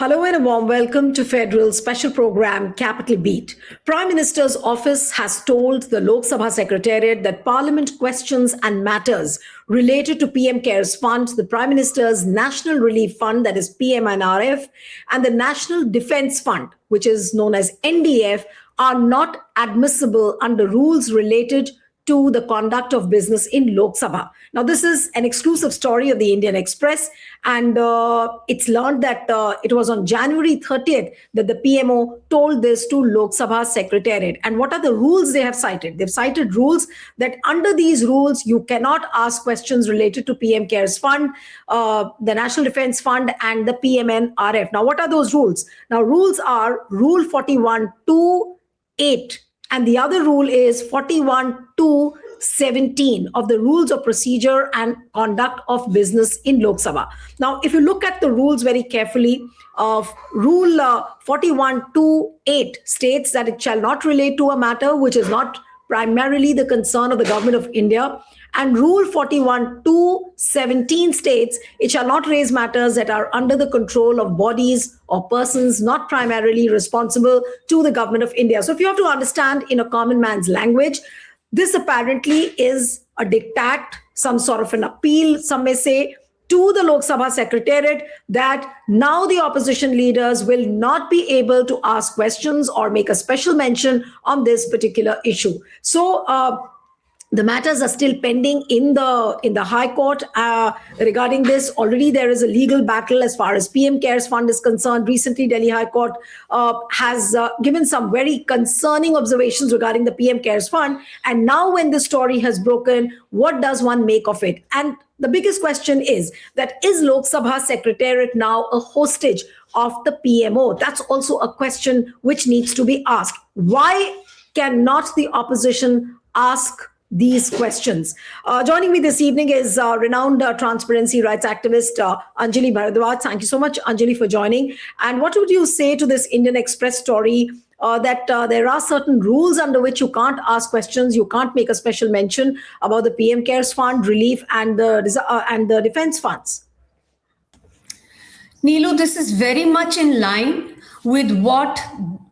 Hello and a warm welcome to Federal special program Capital Beat. Prime Minister's office has told the Lok Sabha Secretariat that Parliament questions and matters related to PM CARES Fund, the Prime Minister's National Relief Fund, that is PMNRF, and the National Defence Fund, which is known as NDF, are not admissible under rules related to the conduct of business in Lok Sabha. Now, this is an exclusive story of the Indian Express, and it's learned that it was on January 30th that the PMO told this to Lok Sabha Secretariat. And what are the rules they have cited? They've cited rules that under these rules, you cannot ask questions related to PM CARES Fund, the National Defence Fund, and the PMNRF. Now, what are those rules? Now, rules are Rule 41(2)(8). And the other rule is 41(2)(17) of the Rules of Procedure and Conduct of Business in Lok Sabha. Now, if you look at the rules very carefully, Rule 41(2)(8) states that it shall not relate to a matter which is not primarily the concern of the government of India. And Rule 41(2)(17) states it shall not raise matters that are under the control of bodies or persons not primarily responsible to the government of India. So if you have to understand in a common man's language, this apparently is a diktat, some sort of an appeal, some may say, to the Lok Sabha Secretariat that now the opposition leaders will not be able to ask questions or make a special mention on this particular issue. So the matters are still pending in the High Court regarding this. Already there is a legal battle as far as PM CARES Fund is concerned. Recently, Delhi High Court has given some very concerning observations regarding the PM CARES Fund. And now when the story has broken, what does one make of it? And the biggest question is Lok Sabha Secretariat now a hostage of the PMO? That's also a question which needs to be asked. Why cannot the opposition ask these questions? Joining me this evening is renowned transparency rights activist Anjali Bharadwaj. Thank you so much, Anjali, for joining. And what would you say to this Indian Express story that there are certain rules under which you can't ask questions, you can't make a special mention about the PM CARES Fund, relief, and the defense funds? Neelu, this is very much in line with what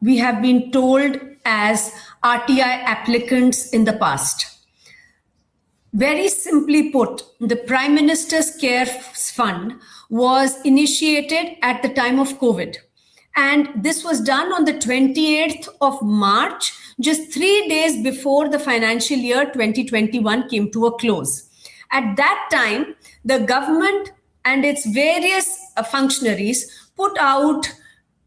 we have been told as RTI applicants in the past. Very simply put, the Prime Minister's CARES Fund was initiated at the time of COVID. And this was done on the 28th of March, just 3 days before the financial year 2021 came to a close. At that time, the government and its various functionaries put out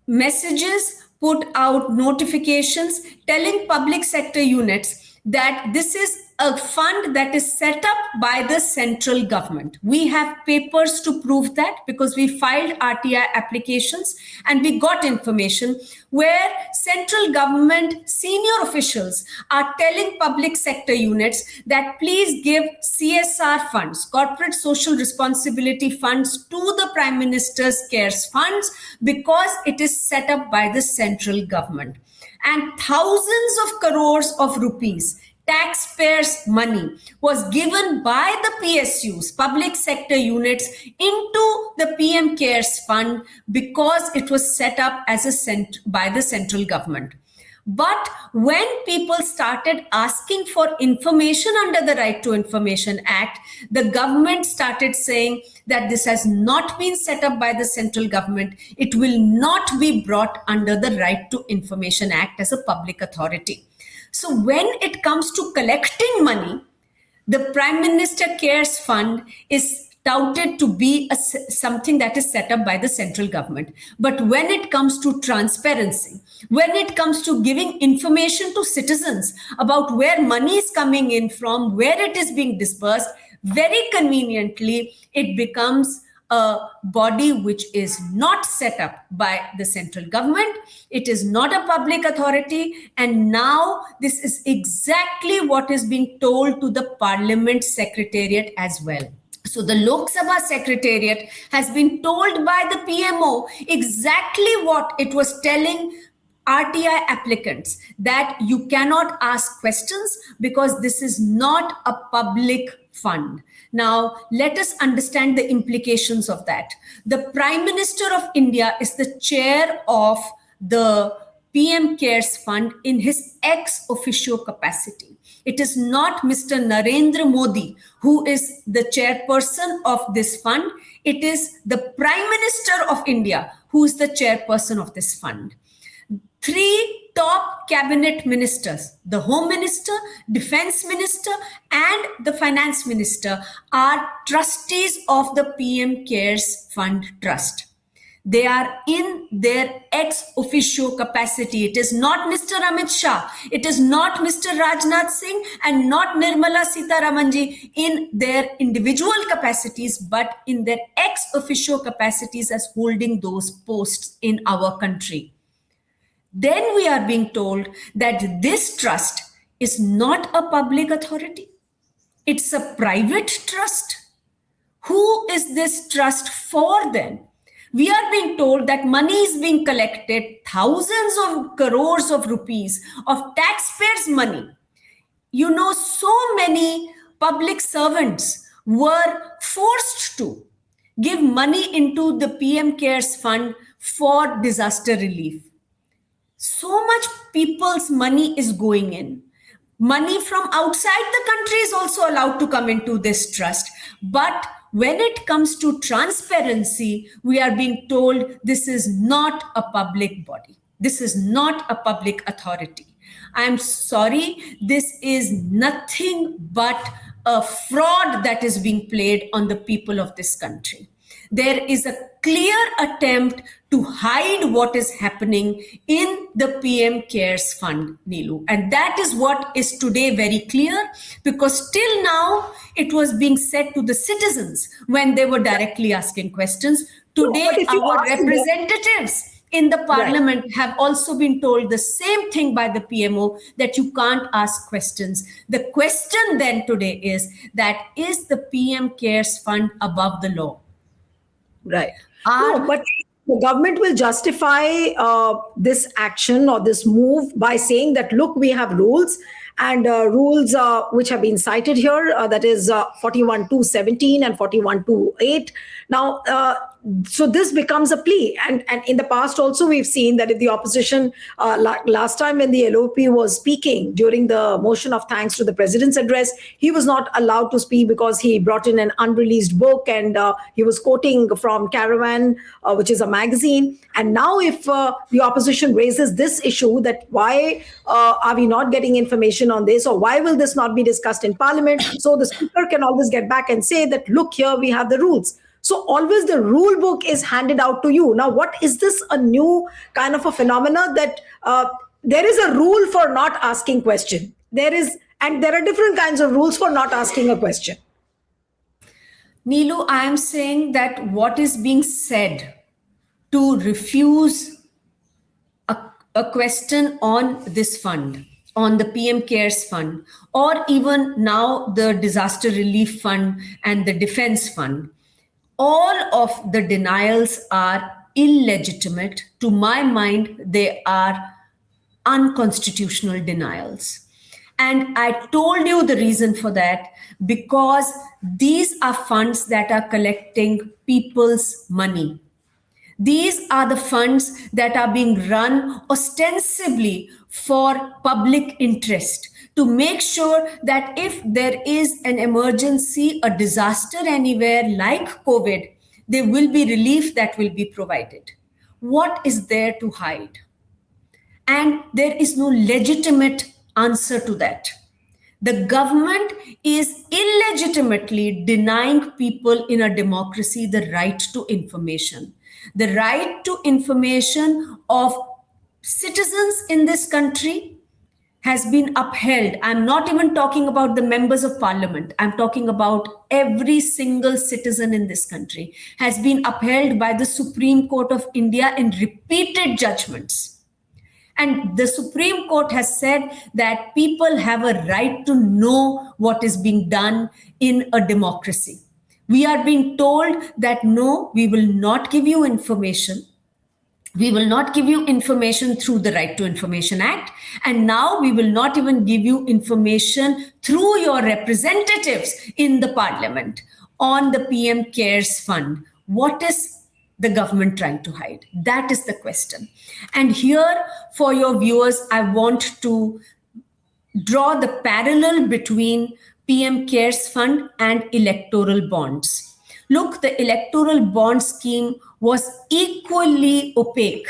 messages, put out notifications telling public sector units that this is a fund that is set up by the central government. We have papers to prove that because we filed RTI applications and we got information where central government senior officials are telling public sector units that please give CSR funds, corporate social responsibility funds, to the Prime Minister's CARES funds because it is set up by the central government. And thousands of crores of rupees, taxpayers' money, was given by the PSUs, public sector units, into the PM CARES Fund because it was set up as by the central government. But when people started asking for information under the Right to Information Act, the government started saying that this has not been set up by the central government. It will not be brought under the Right to Information Act as a public authority. So when it comes to collecting money, the Prime Minister CARES Fund is touted to be something that is set up by the central government. But when it comes to transparency, when it comes to giving information to citizens about where money is coming in from, where it is being disbursed, very conveniently, it becomes a body which is not set up by the central government. It is not a public authority. And now this is exactly what is being told to the Parliament Secretariat as well. So the Lok Sabha Secretariat has been told by the PMO exactly what it was telling RTI applicants that you cannot ask questions because this is not a public fund. Now, let us understand the implications of that. The Prime Minister of India is the chair of the PM Cares Fund in his ex officio capacity. It is not Mr. Narendra Modi who is the chairperson of this fund. It is the Prime Minister of India who is the chairperson of this fund. 3 top cabinet ministers, the Home Minister, Defense Minister, and the Finance Minister, are trustees of the PM Cares Fund Trust. They are in their ex officio capacity. It is not Mr. Amit Shah, it is not Mr. Rajnath Singh, and not Nirmala Sitharamanji in their individual capacities, but in their ex officio capacities as holding those posts in our country. Then we are being told that this trust is not a public authority. It's a private trust. Who is this trust for then? We are being told that money is being collected, thousands of crores of rupees of taxpayers' money. You know, so many public servants were forced to give money into the PM Cares Fund for disaster relief. So much people's money is going in. Money from outside the country is also allowed to come into this trust. But when it comes to transparency, we are being told this is not a public body. This is not a public authority. I'm sorry, this is nothing but a fraud that is being played on the people of this country. There is a clear attempt to hide what is happening in the PM Cares Fund, Neelu. And that is what is today very clear, because till now it was being said to the citizens when they were directly asking questions. Today, our representatives in the parliament have also been told the same thing by the PMO, that you can't ask questions. The question then today is that, is the PM Cares Fund above the law? Right. No, but the government will justify this action or this move by saying that, look, we have rules, and rules which have been cited here, that is 41.217 and 41.28. Now, so this becomes a plea. And in the past also, we've seen that if the opposition, last time when the LOP was speaking during the motion of thanks to the president's address, he was not allowed to speak because he brought in an unreleased book, and he was quoting from Caravan, which is a magazine. And now if the opposition raises this issue, that why are we not getting information on this, or why will this not be discussed in parliament? So the speaker can always get back and say that, look, here we have the rules. So always the rule book is handed out to you. Now, what is this, a new kind of a phenomena that there is a rule for not asking question? And there are different kinds of rules for not asking a question. Neelu, I am saying that what is being said to refuse a question on this fund, on the PM Cares Fund, or even now the Disaster Relief Fund and the Defense Fund, all of the denials are illegitimate. To my mind, they are unconstitutional denials. And I told you the reason for that, because these are funds that are collecting people's money. These are the funds that are being run ostensibly for public interest, to make sure that if there is an emergency, a disaster anywhere like COVID, there will be relief that will be provided. What is there to hide? And there is no legitimate answer to that. The government is illegitimately denying people in a democracy the right to information. The right to information of citizens in this country has been upheld. I'm not even talking about the members of parliament. I'm talking about every single citizen in this country has been upheld by the Supreme Court of India in repeated judgments. And the Supreme Court has said that people have a right to know what is being done in a democracy. We are being told that no, we will not give you information. We will not give you information through the Right to Information Act. And now we will not even give you information through your representatives in the parliament on the PM Cares Fund. What is the government trying to hide? That is the question. And here, for your viewers, I want to draw the parallel between PM Cares Fund and electoral bonds. Look, the electoral bond scheme was equally opaque.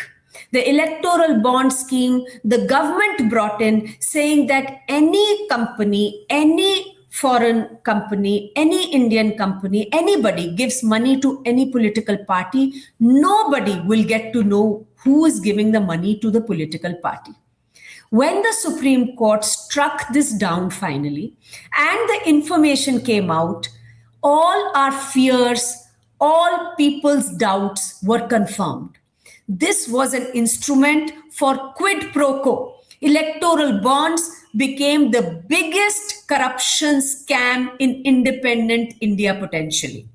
The electoral bond scheme, the government brought in saying that any company, any foreign company, any Indian company, anybody gives money to any political party, nobody will get to know who is giving the money to the political party. When the Supreme Court struck this down finally, and the information came out, all our fears, all people's doubts were confirmed. This was an instrument for quid pro quo. Electoral bonds became the biggest corruption scam in independent India potentially.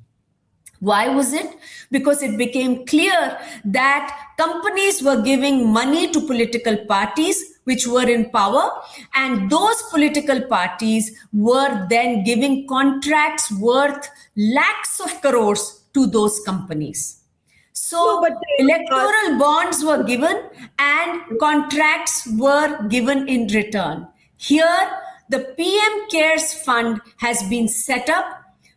Why was it? Because it became clear that companies were giving money to political parties which were in power, and those political parties were then giving contracts worth lakhs of crores to those companies. So electoral bonds were given and contracts were given in return. Here, the PM Cares Fund has been set up.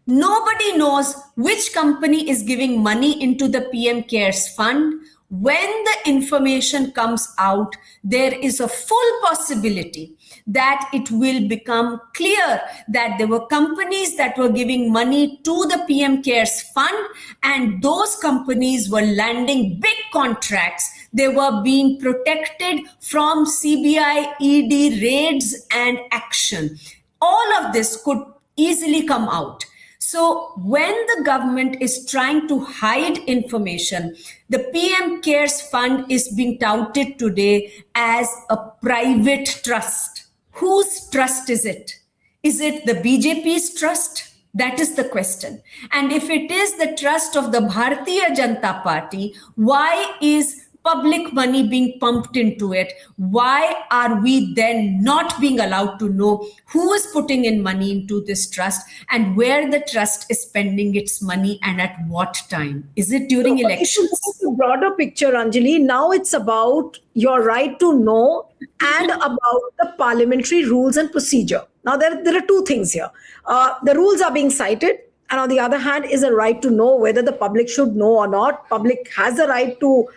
Nobody knows which company is giving money into the PM Cares Fund. When the information comes out, there is a full possibility that it will become clear that there were companies that were giving money to the PM Cares Fund, and those companies were landing big contracts. They were being protected from CBI, ED raids and action. All of this could easily come out. So when the government is trying to hide information, the PM Cares Fund is being touted today as a private trust. Whose trust is it? Is it the BJP's trust? That is the question. And if it is the trust of the Bharatiya Janata Party, why is public money being pumped into it? Why are we then not being allowed to know who is putting in money into this trust and where the trust is spending its money and at what time? Is it during elections? It's a broader picture, Anjali. Now it's about your right to know and about the parliamentary rules and procedure. Now there are two things here. The rules are being cited, and on the other hand is a right to know whether the public should know or not. Public has a right to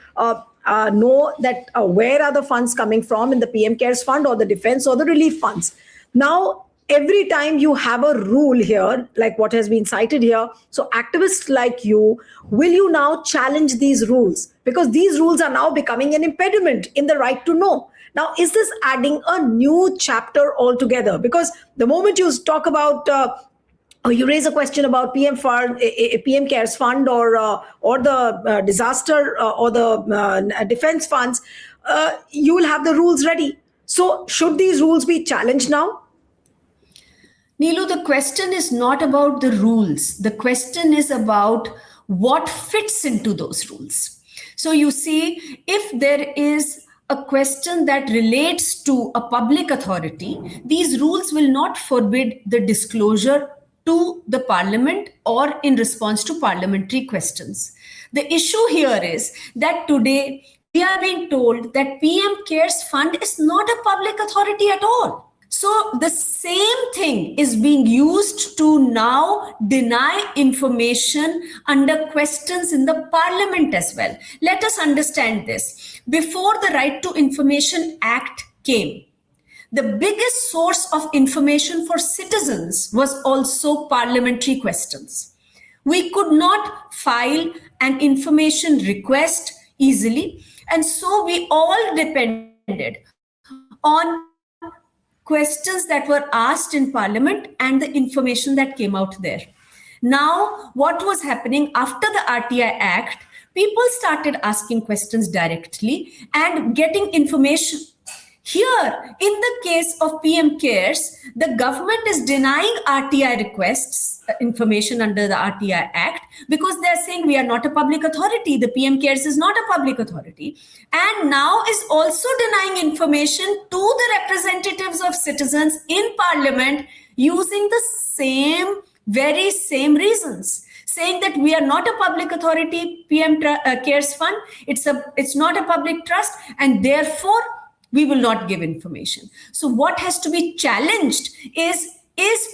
know that where are the funds coming from in the PM Cares Fund or the defense or the relief funds. Now, every time you have a rule here, like what has been cited here, so activists like you, will you now challenge these rules? Because these rules are now becoming an impediment in the right to know. Now, is this adding a new chapter altogether? Because the moment you talk about you raise a question about PM Cares Fund or the disaster or the defense funds, you will have the rules ready. So should these rules be challenged now? Neelu, the question is not about the rules. The question is about what fits into those rules. So you see, if there is a question that relates to a public authority, these rules will not forbid the disclosure to the parliament or in response to parliamentary questions. The issue here is that today we are being told that PM Cares Fund is not a public authority at all. So the same thing is being used to now deny information under questions in the parliament as well. Let us understand this. Before the Right to Information Act came, the biggest source of information for citizens was also parliamentary questions. We could not file an information request easily, and so we all depended on questions that were asked in parliament and the information that came out there. Now, what was happening after the RTI Act, people started asking questions directly and getting information. Here, in the case of PM Cares, the government is denying RTI requests, information under the RTI Act, because they're saying we are not a public authority. The PM Cares is not a public authority. And now is also denying information to the representatives of citizens in Parliament using the very same reasons, saying that we are not a public authority, PM Cares Fund, it's not a public trust, and therefore we will not give information. So what has to be challenged is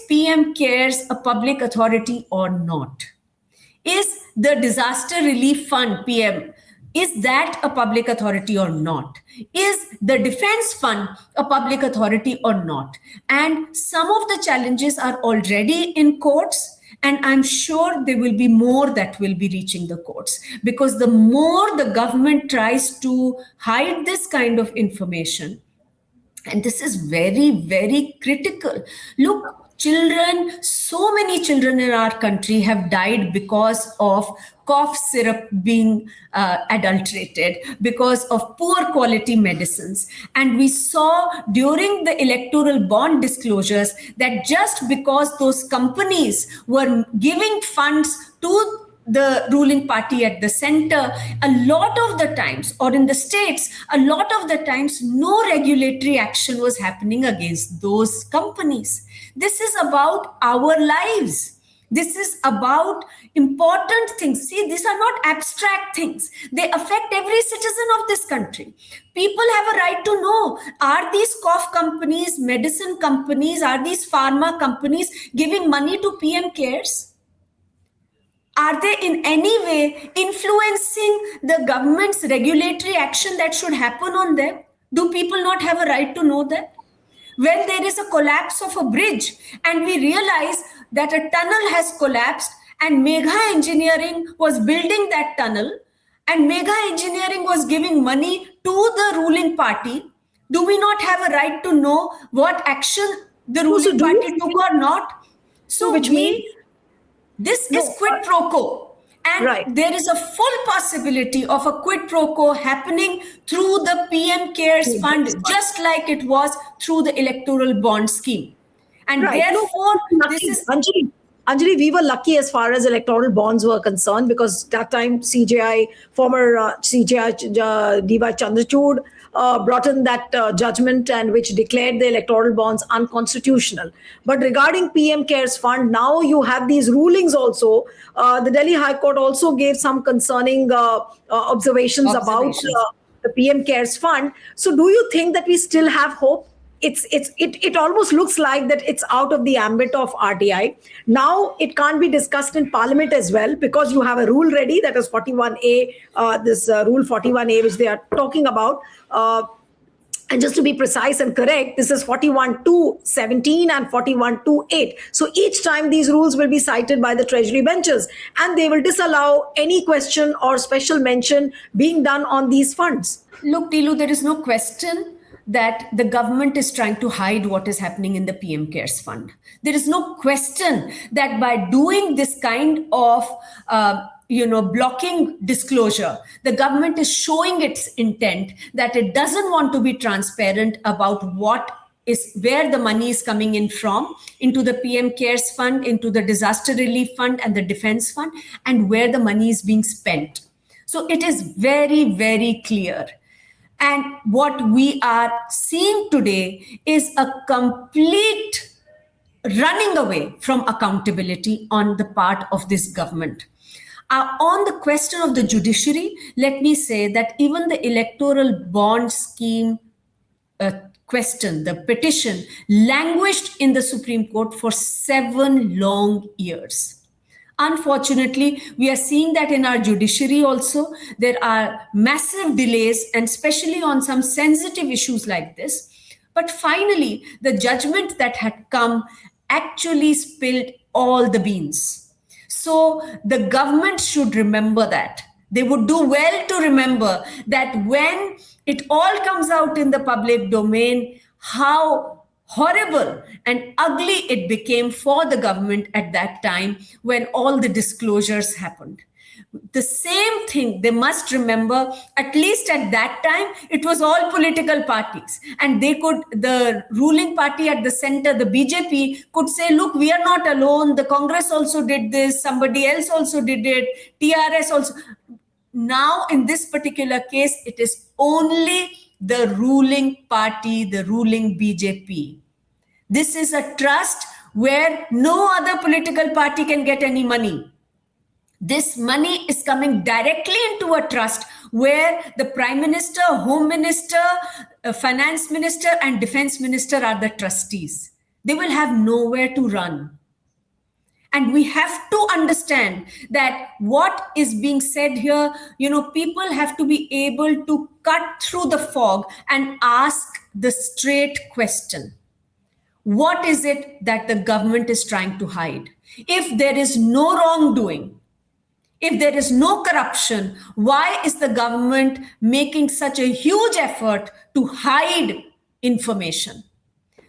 PM Cares a public authority or not? Is the Disaster Relief Fund, PM, is that a public authority or not? Is the Defense Fund a public authority or not? And some of the challenges are already in courts, and I'm sure there will be more that will be reaching the courts, because the more the government tries to hide this kind of information, and this is very, very critical. Look, children, so many children in our country have died because of cough syrup being adulterated, because of poor quality medicines. And we saw during the electoral bond disclosures that just because those companies were giving funds to the ruling party at the center, a lot of the times, or in the states, a lot of the times, no regulatory action was happening against those companies. This is about our lives. This is about important things. See, these are not abstract things. They affect every citizen of this country. People have a right to know, are these cough companies, medicine companies, are these pharma companies giving money to PM Cares? Are they in any way influencing the government's regulatory action that should happen on them? Do people not have a right to know that? When there is a collapse of a bridge and we realize that a tunnel has collapsed and Megha Engineering was building that tunnel and Megha Engineering was giving money to the ruling party, do we not have a right to know what action the ruling party took or not? So which means this is quid pro quo. And there is a full possibility of a quid pro quo happening through the PM Cares Fund, just like it was through the electoral bond scheme. And therefore, this is... Anjali, we were lucky as far as electoral bonds were concerned, because that time former CJI D.Y. Chandrachud brought in that judgment and which declared the electoral bonds unconstitutional. But regarding PM Cares Fund, now you have these rulings also. The Delhi High Court also gave some concerning observations about the PM Cares Fund. So do you think that we still have hope? It almost looks like that it's out of the ambit of RTI. Now it can't be discussed in Parliament as well, because you have a rule ready, that is 41A, this rule 41A, which they are talking about. And just to be precise and correct, this is 41.2.17 and 41.2.8. So each time these rules will be cited by the Treasury benches, and they will disallow any question or special mention being done on these funds. Look, Tilu, there is no question that the government is trying to hide what is happening in the PM Cares Fund. There is no question that by doing this kind of blocking disclosure, the government is showing its intent that it doesn't want to be transparent about where the money is coming in from, into the PM Cares Fund, into the Disaster Relief Fund and the Defense Fund, and where the money is being spent. So it is very, very clear. And what we are seeing today is a complete running away from accountability on the part of this government. On the question of the judiciary, let me say that even the electoral bond scheme question, the petition, languished in the Supreme Court for 7 long years. Unfortunately, we are seeing that in our judiciary also. There are massive delays, and especially on some sensitive issues like this. But finally, the judgment that had come actually spilled all the beans. So the government should remember that. They would do well to remember that when it all comes out in the public domain, how horrible and ugly it became for the government at that time when all the disclosures happened. The same thing, they must remember, at least at that time, it was all political parties. And the ruling party at the center, the BJP, could say, look, we are not alone. The Congress also did this. Somebody else also did it. TRS also. Now, in this particular case, it is only the ruling party, the ruling BJP. This is a trust where no other political party can get any money. This money is coming directly into a trust where the Prime Minister, Home Minister, Finance Minister, and Defense Minister are the trustees. They will have nowhere to run. And we have to understand that what is being said here, people have to be able to cut through the fog and ask the straight question. What is it that the government is trying to hide? If there is no wrongdoing, if there is no corruption, why is the government making such a huge effort to hide information?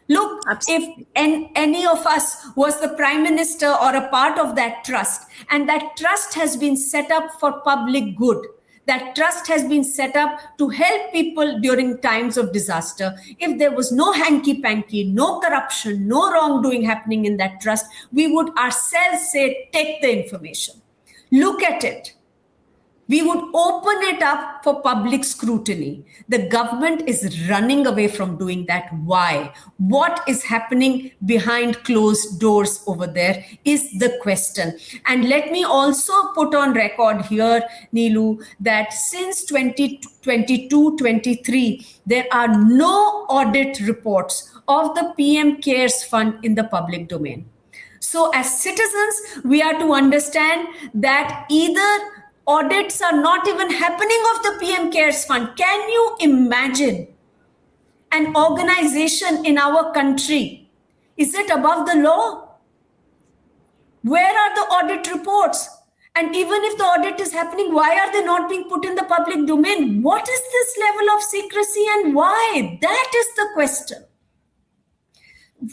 Look, Absolutely. If any of us was the Prime Minister or a part of that trust, and that trust has been set up for public good, that trust has been set up to help people during times of disaster. If there was no hanky-panky, no corruption, no wrongdoing happening in that trust, we would ourselves say, take the information. Look at it. We would open it up for public scrutiny. The government is running away from doing that. Why? What is happening behind closed doors over there is the question. And let me also put on record here, Neelu, that since 2022-23, there are no audit reports of the PM CARES Fund in the public domain. So as citizens, we are to understand that either audits are not even happening of the PM CARES Fund. Can you imagine an organization in our country? Is it above the law? Where are the audit reports? And even if the audit is happening, why are they not being put in the public domain? What is this level of secrecy and why? That is the question.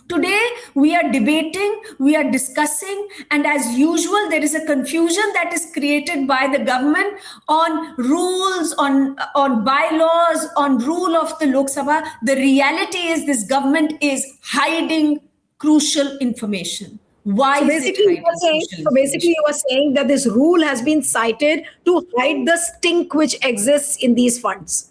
Today, we are debating, we are discussing, and as usual, there is a confusion that is created by the government on rules, on bylaws, on rule of the Lok Sabha. The reality is this government is hiding crucial information. Why is it hiding crucial information? So basically, you are saying that this rule has been cited to hide the stink which exists in these funds.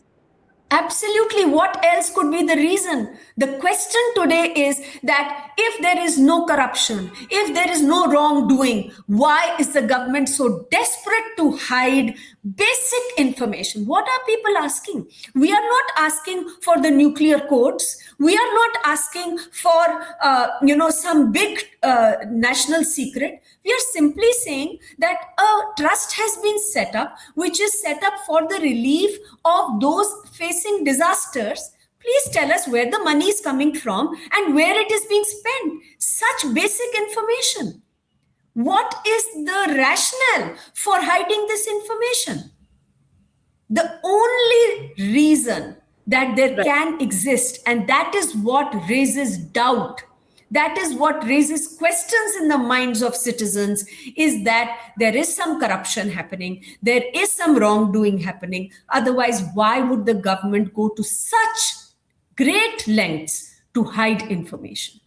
Absolutely. What else could be the reason? The question today is that if there is no corruption, if there is no wrongdoing, why is the government so desperate to hide basic information? What are people asking? We are not asking for the nuclear codes. We are not asking for, some big national secret. We are simply saying that a trust has been set up, which is set up for the relief of those facing disasters. Please tell us where the money is coming from and where it is being spent. Such basic information. What is the rationale for hiding this information? The only reason that there can exist, and that is what raises doubt, that is what raises questions in the minds of citizens, is that there is some corruption happening, there is some wrongdoing happening. Otherwise, why would the government go to such great lengths to hide information?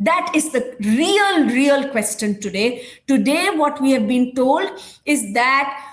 That is the real question today. Today, what we have been told is that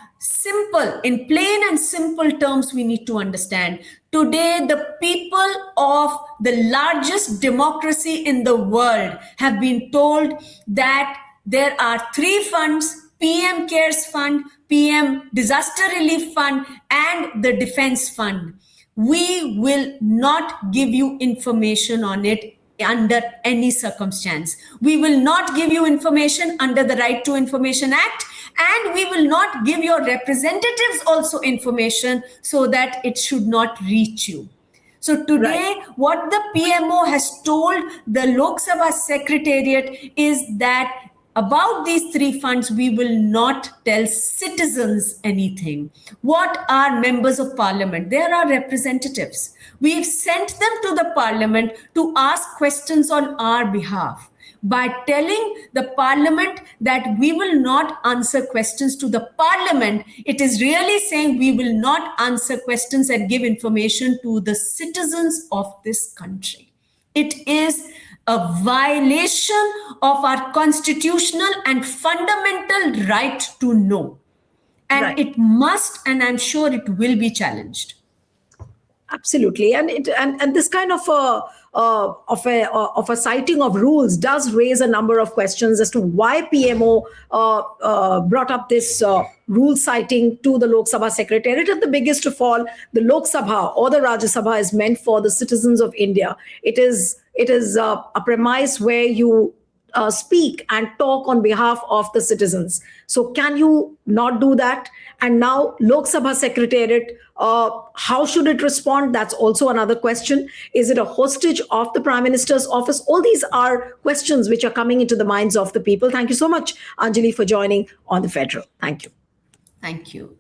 in plain and simple terms, we need to understand. Today, the people of the largest democracy in the world have been told that there are three funds: PM CARES Fund, PM Disaster Relief Fund, and the Defense Fund. We will not give you information on it under any circumstance. We will not give you information under the Right to Information Act, and we will not give your representatives also information so that it should not reach you. So today, what the PMO has told the Lok Sabha Secretariat is that about these three funds, we will not tell citizens anything. What are members of parliament? There are representatives. We've sent them to the parliament to ask questions on our behalf. by telling the parliament that we will not answer questions to the parliament. It is really saying we will not answer questions and give information to the citizens of this country. It is a violation of our constitutional and fundamental right to know. And Right. it must, and I'm sure it will be challenged. Absolutely, and this kind of a citing of rules does raise a number of questions as to why PMO brought up this rule citing to the Lok Sabha Secretariat. And the biggest of all, the Lok Sabha or the Rajya Sabha is meant for the citizens of India. It is a premise where you speak and talk on behalf of the citizens. So can you not do that? And now Lok Sabha Secretariat, how should it respond? That's also another question. Is it a hostage of the Prime Minister's office? All these are questions which are coming into the minds of the people. Thank you so much, Anjali, for joining on The Federal. Thank you. Thank you.